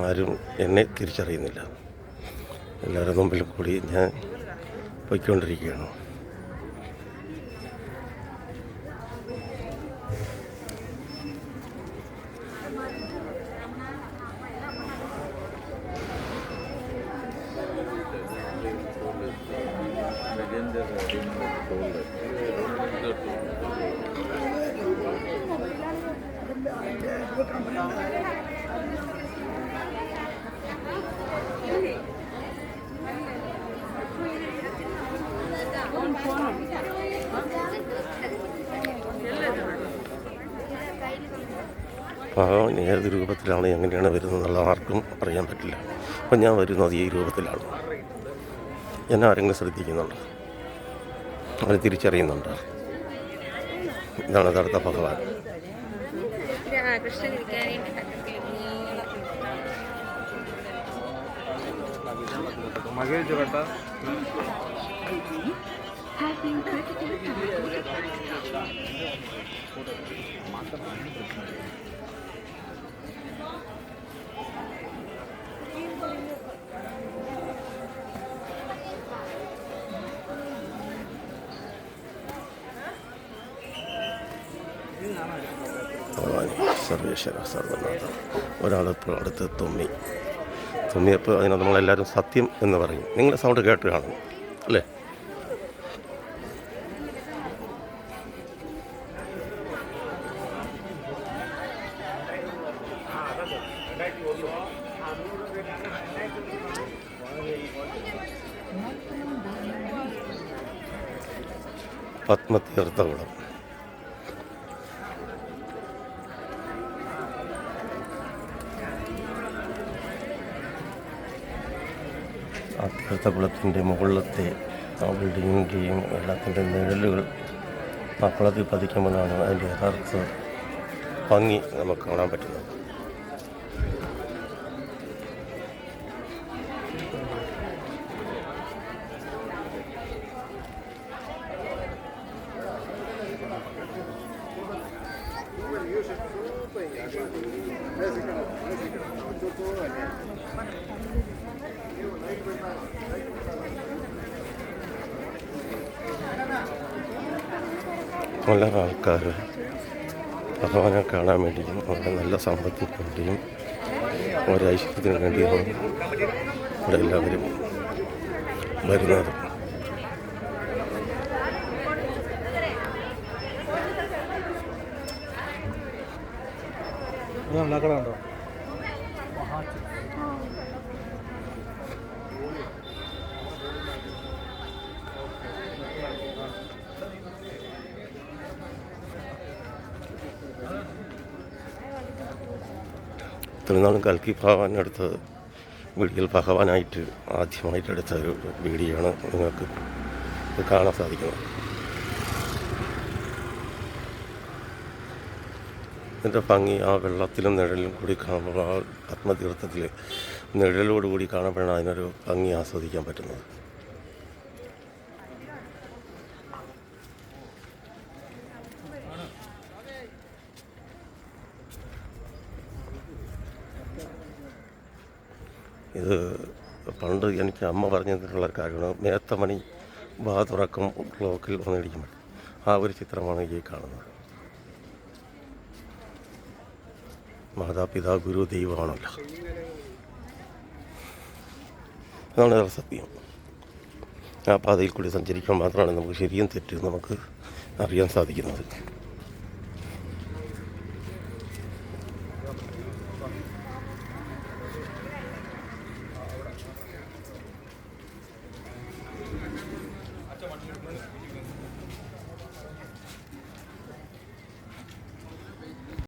ആരും എന്നെ തിരിച്ചറിയുന്നില്ല. എല്ലാവരുടെ മുമ്പിൽ കൂടി ഞാൻ പോയിക്കൊണ്ടിരിക്കുകയാണ്. ഭഗവാൻ ഏത് രൂപത്തിലാണ് എങ്ങനെയാണ് വരുന്നതെന്നുള്ള ആർക്കും അറിയാൻ പറ്റില്ല. അപ്പം ഞാൻ വരുന്നത് ഈ രൂപത്തിലാണ്. എന്നെ ആരെങ്കിലും ശ്രദ്ധിക്കുന്നുണ്ട്, അവരെ തിരിച്ചറിയുന്നുണ്ട്. ഇതാണ് യഥാർത്ഥ ഭഗവാൻ. സർവേശ്വര സർവനാഥ. ഒരാളിപ്പോൾ അടുത്ത് തുമ്മിയപ്പോൾ അതിനെ നമ്മളെല്ലാവരും സത്യം എന്ന് പറയും. നിങ്ങളുടെ സൗണ്ട് കേട്ട് കാണും അല്ലേ? പത്മതീർത്ഥകുളം. ആ തീർത്ഥകുളത്തിൻ്റെ മുകളിലത്തെ ആ ബിൽഡിങ്ങിൻ്റെയും എല്ലാത്തിൻ്റെ നിഴലുകൾ ആ കുളത്തിൽ പതിക്കുമ്പോഴാണ് അതിൻ്റെ യഥാർത്ഥ ഭംഗി നമുക്ക് കാണാൻ പറ്റുന്നത്. വളരെ ആൾക്കാർ ഭഗവാനെ കാണാൻ വേണ്ടിയും അവരുടെ നല്ല സമ്പത്തിന് വേണ്ടിയും ഒരൈശ്വര്യത്തിന് വേണ്ടിയാണ് ഇവിടെ എല്ലാവരും വരുന്നത്. ഉണ്ടാക്കണോ? തിരുനാളും കൽക്കി ഭഗവാനെടുത്ത് വീഡിയോയിൽ ഭഗവാനായിട്ട് ആദ്യമായിട്ട് എടുത്ത ഒരു വീഡിയോ ആണ് നിങ്ങൾക്ക് കാണാൻ സാധിക്കുന്നത്. ഇതിൻ്റെ ഭംഗി ആ വെള്ളത്തിലും നിഴലിലും കൂടി കാണുമ്പോൾ ആ പത്മതീർത്ഥത്തിൽ നിഴലോടുകൂടി കാണുമ്പോഴാണ് അതിനൊരു ഭംഗി ആസ്വദിക്കാൻ പറ്റുന്നത്. ഇത് പണ്ട് എനിക്ക് അമ്മ പറഞ്ഞു തന്നിട്ടുള്ള കാര്യമാണ്. മേത്തമണി വാ തുറക്കും ബ്ലോക്കിൽ വന്നിരിക്കുമ്പോൾ ആ ഒരു ചിത്രമാണ് ഈ കാണുന്നത്. മാതാപിതാ ഗുരു ദൈവമാണല്ലോ, അതാണ് സത്യം. ആ പാതയിൽ കൂടി സഞ്ചരിക്കാൻ മാത്രമാണ് നമുക്ക് ശരിയും തെറ്റും നമുക്ക് അറിയാൻ സാധിക്കുന്നത്.